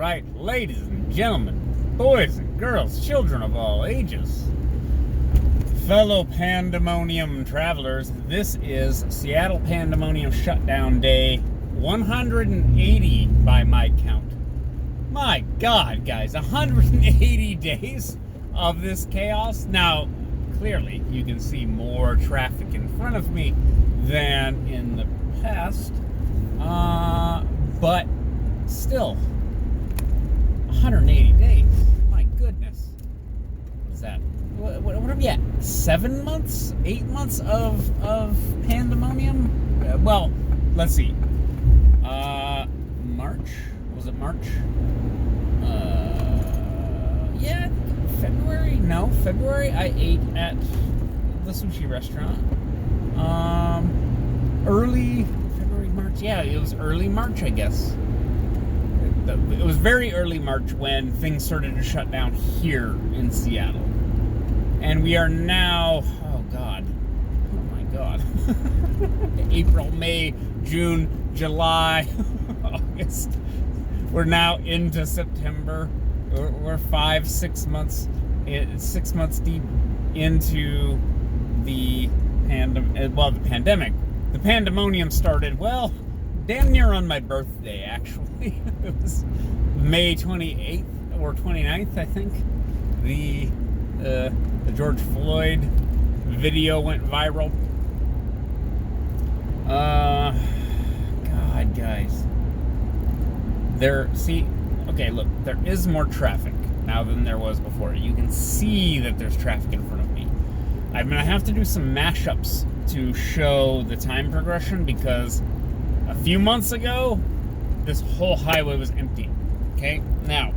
right, ladies and gentlemen, boys and girls, children of all ages, fellow Pandemonium travelers, this is Seattle Pandemonium Shutdown Day 180 by my count. My God, guys, 180 days of this chaos. Now, clearly, you can see more traffic in front of me than in the past, but still, 180 days. My goodness. What is that? What are we at? 7 months? 8 months of pandemonium? Well, let's see. March? Was it March? Yeah, February? No, February I ate at the sushi restaurant. Early February, March. Yeah, it was early March, I guess. It was very early March when things started to shut down here in Seattle. And we are now, oh God, oh my God. April, May, June, July, August. We're now into September. We're 6 months, 6 months deep into the pandemic. The pandemonium started, well, damn near on my birthday, actually. It was May 28th or 29th, I think. The George Floyd video went viral. God, guys. Okay, look, there is more traffic now than there was before. You can see that there's traffic in front of me. I'm going to have to do some mashups to show the time progression because a few months ago, this whole highway was empty. Okay? Now,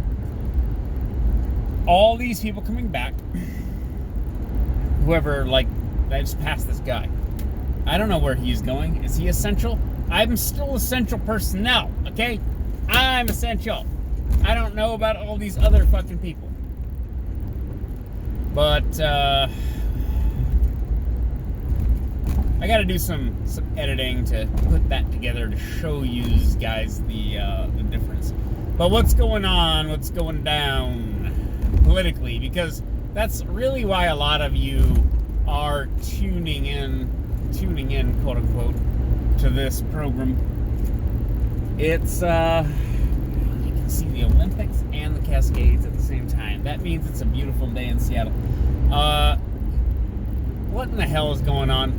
all these people coming back, whoever, I just passed this guy. I don't know where he's going. Is he essential? I'm still essential personnel, okay? I'm essential. I don't know about all these other fucking people. But, I gotta do some editing to put that together to show you guys the difference. But what's going on, what's going down politically? Because that's really why a lot of you are tuning in, quote unquote, to this program. It's, you can see the Olympics and the Cascades at the same time. That means it's a beautiful day in Seattle. What in the hell is going on?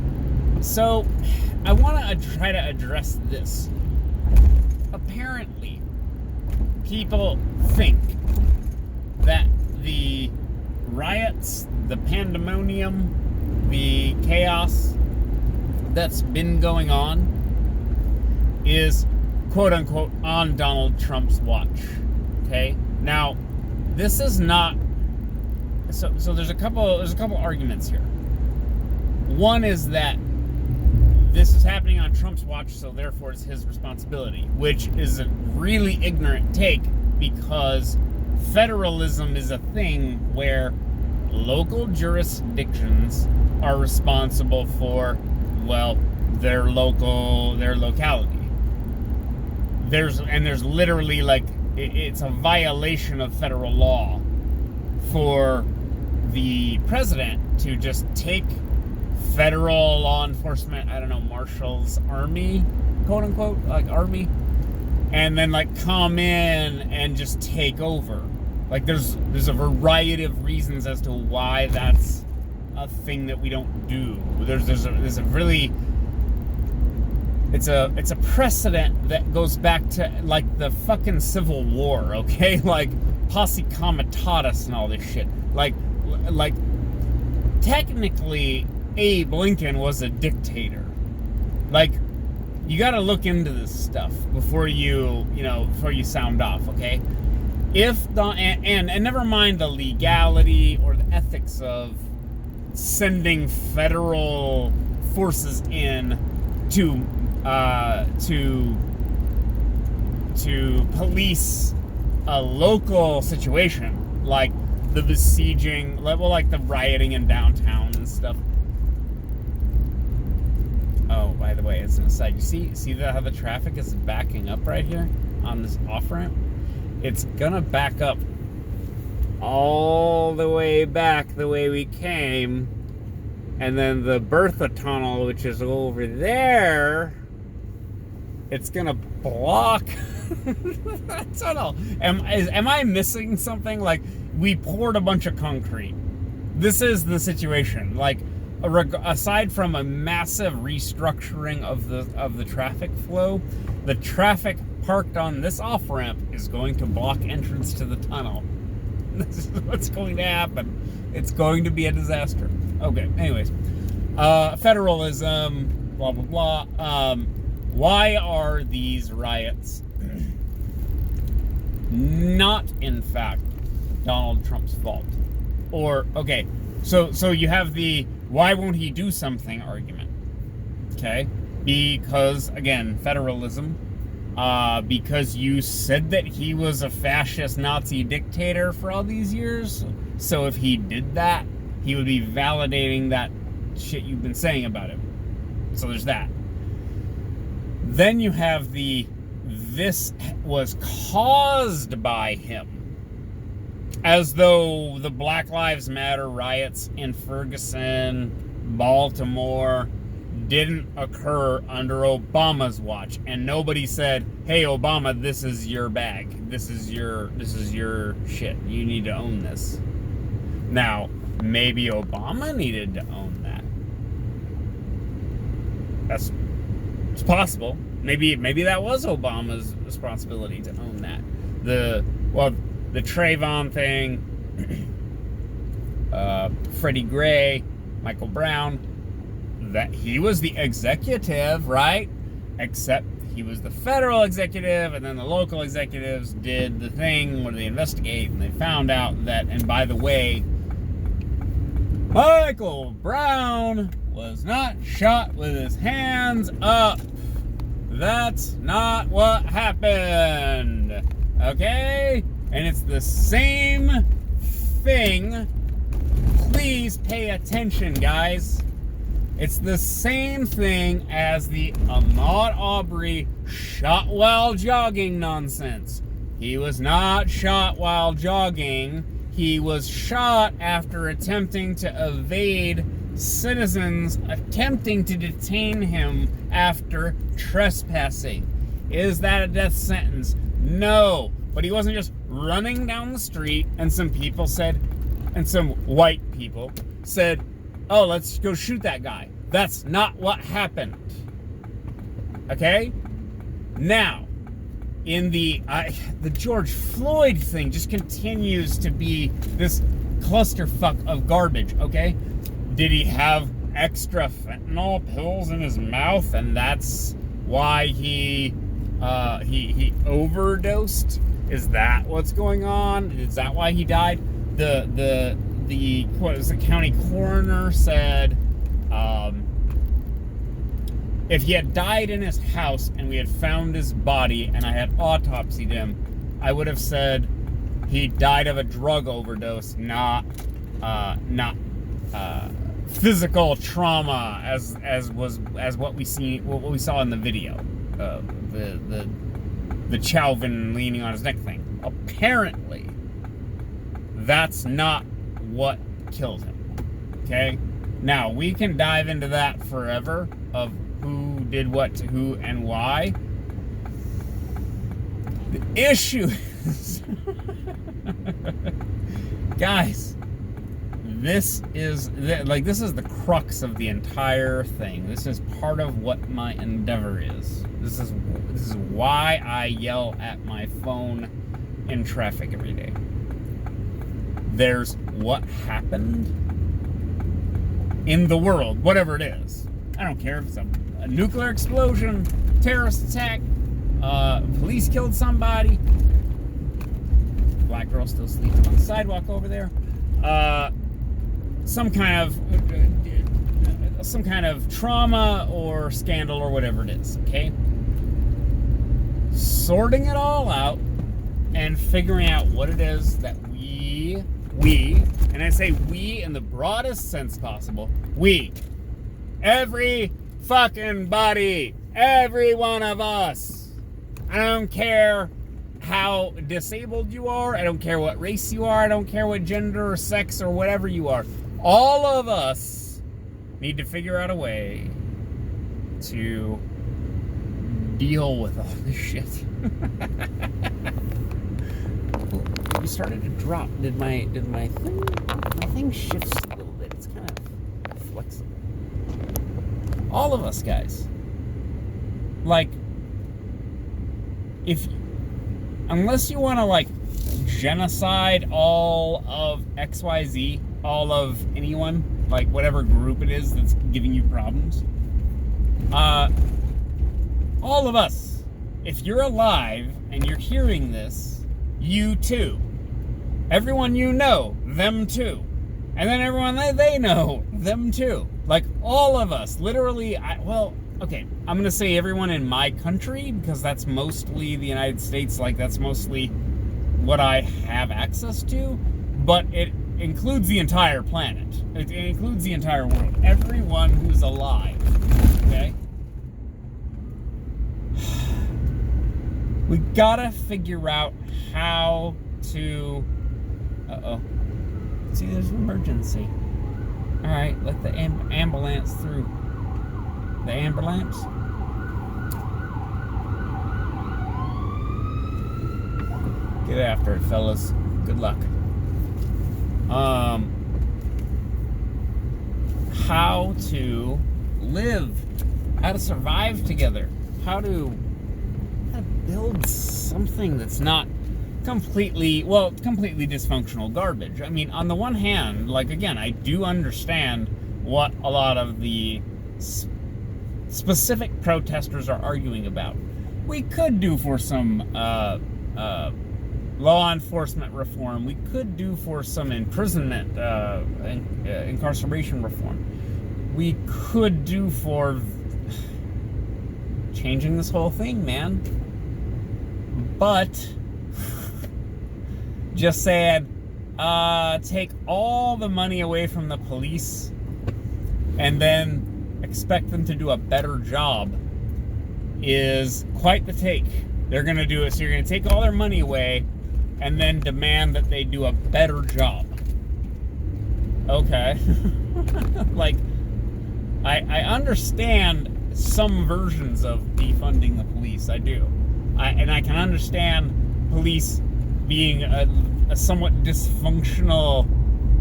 So, I want to try to address this. Apparently, people think that the riots, the pandemonium, the chaos that's been going on is, quote unquote, on Donald Trump's watch. Okay? Now, this is not... So there's a couple arguments here. One is that this is happening on Trump's watch, so therefore it's his responsibility, which is a really ignorant take because federalism is a thing where local jurisdictions are responsible for, well, their locality. There's literally, it's a violation of federal law for the president to just take federal law enforcement, I don't know, marshals, army, quote unquote, army, and then come in and just take over. There's a variety of reasons as to why that's a thing that we don't do. There's a really, it's a precedent that goes back to the fucking Civil War, okay? Posse Comitatus and all this shit. Technically, Abe Lincoln was a dictator. You gotta look into this stuff before you sound off, okay? And never mind the legality or the ethics of sending federal forces in to police a local situation, like the besieging, the rioting in downtown and stuff. Oh, by the way, as an aside, you see how the traffic is backing up right here on this off-ramp? it's gonna back up all the way back the way we came, and then the Bertha tunnel, which is over there, it's gonna block that tunnel. Am I missing something? Like, we poured a bunch of concrete. This is the situation. Like, aside from a massive restructuring of the traffic flow, the traffic parked on this off-ramp is going to block entrance to the tunnel. This is what's going to happen. It's going to be a disaster. Okay, anyways. Federalism, blah, blah, blah. Why are these riots not, in fact, Donald Trump's fault? Or, okay, so you have the why won't he do something argument. Okay? Because, again, federalism. Because you said that he was a fascist Nazi dictator for all these years. So if he did that, he would be validating that shit you've been saying about him. So there's that. Then you have this was caused by him. As though the Black Lives Matter riots in Ferguson, Baltimore, didn't occur under Obama's watch, and nobody said, "Hey, Obama, this is your bag. This is your shit. You need to own this." Now, maybe Obama needed to own that. It's possible. Maybe that was Obama's responsibility to own that. The Trayvon thing, Freddie Gray, Michael Brown, that he was the executive, right? Except he was the federal executive, and then the local executives did the thing where they investigate, and they found out that, and by the way, Michael Brown was not shot with his hands up. That's not what happened. Okay? And it's the same thing. Please pay attention, guys. It's the same thing as the Ahmaud Arbery shot while jogging nonsense. He was not shot while jogging. He was shot after attempting to evade citizens attempting to detain him after trespassing. Is that a death sentence? No. But he wasn't just running down the street and some people said, and some white people said, "Oh, let's go shoot that guy." That's not what happened. Okay? Now, in the George Floyd thing just continues to be this clusterfuck of garbage, okay? Did he have extra fentanyl pills in his mouth and that's why he overdosed? Is that what's going on? Is that why he died? The county coroner said if he had died in his house and we had found his body and I had autopsied him, I would have said he died of a drug overdose, not physical trauma as what we saw in the video, the Chauvin leaning on his neck thing. Apparently, that's not what killed him. Okay? Now, we can dive into that forever of who did what to who and why. The issue is, guys, this is the crux of the entire thing. This is part of what my endeavor is. This is why I yell at my phone in traffic every day. There's what happened in the world, whatever it is. I don't care if it's a nuclear explosion, terrorist attack, police killed somebody, black girl still sleeping on the sidewalk over there, some kind of trauma or scandal or whatever it is, okay? Sorting it all out and figuring out what it is that we, and I say we in the broadest sense possible, every fucking body, every one of us, I don't care how disabled you are. I don't care what race you are. I don't care what gender or sex or whatever you are. All of us need to figure out a way to deal with all this shit. You started to drop. Did my thing shifts a little bit? It's kind of flexible. All of us, guys. Like, unless you want to like genocide all of XYZ, all of anyone, like whatever group it is that's giving you problems, all of us, if you're alive and you're hearing this, you too. Everyone you know, them too. And then everyone that they know, them too. Like, all of us, literally, okay, I'm going to say everyone in my country, because that's mostly the United States, like, that's mostly what I have access to, but it includes the entire planet. It includes the entire world. Everyone who's alive, okay? We gotta figure out how to... See, there's an emergency. Alright, let the ambulance through. The ambulance? Get after it, fellas. Good luck. How to live. How to survive together. How to build something that's not completely dysfunctional garbage. I mean, on the one hand, like, again, I do understand what a lot of the specific protesters are arguing about. We could do for some law enforcement reform. We could do for some imprisonment, incarceration reform. We could do for changing this whole thing, man. But just said, take all the money away from the police and then expect them to do a better job is quite the take. They're going to do it. So you're going to take all their money away and then demand that they do a better job. Okay. Like, I understand some versions of defunding the police. I do. And I can understand police being a somewhat dysfunctional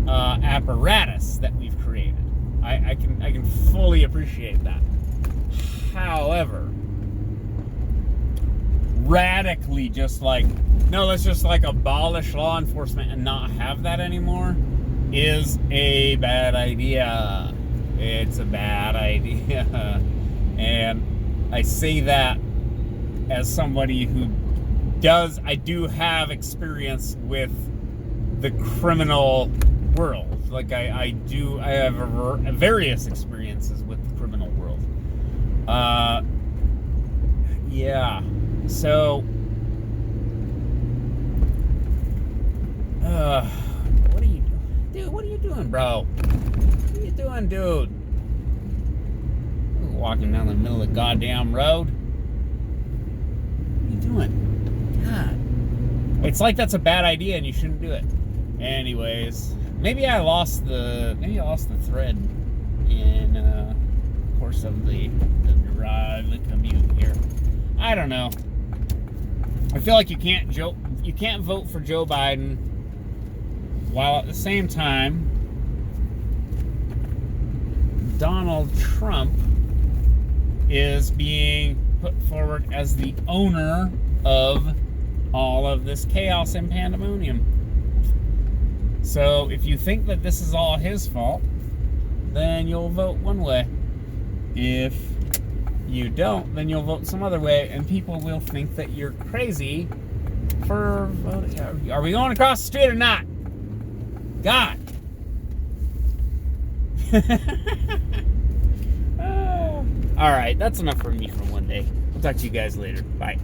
apparatus that we've created. I can fully appreciate that. However, radically just like, no, let's just like abolish law enforcement and not have that anymore is a bad idea. It's a bad idea. And I say that as somebody who I do have experience with the criminal world. Like, I have various experiences with the criminal world. Yeah. So, what are you doing? Dude, what are you doing, bro? What are you doing, dude? You're walking down the middle of the goddamn road. What are you doing? God. It's like that's a bad idea and you shouldn't do it. Anyways, maybe I lost the thread in the course of the drive, the commute here. I don't know. I feel like you can't vote for Joe Biden while at the same time Donald Trump is being put forward as the owner of all of this chaos and pandemonium. So if you think that this is all his fault, then you'll vote one way. If you don't, then you'll vote some other way, and people will think that you're crazy for voting. Are we going across the street or not? God. All right, that's enough for me for one day. We'll talk to you guys later. Bye.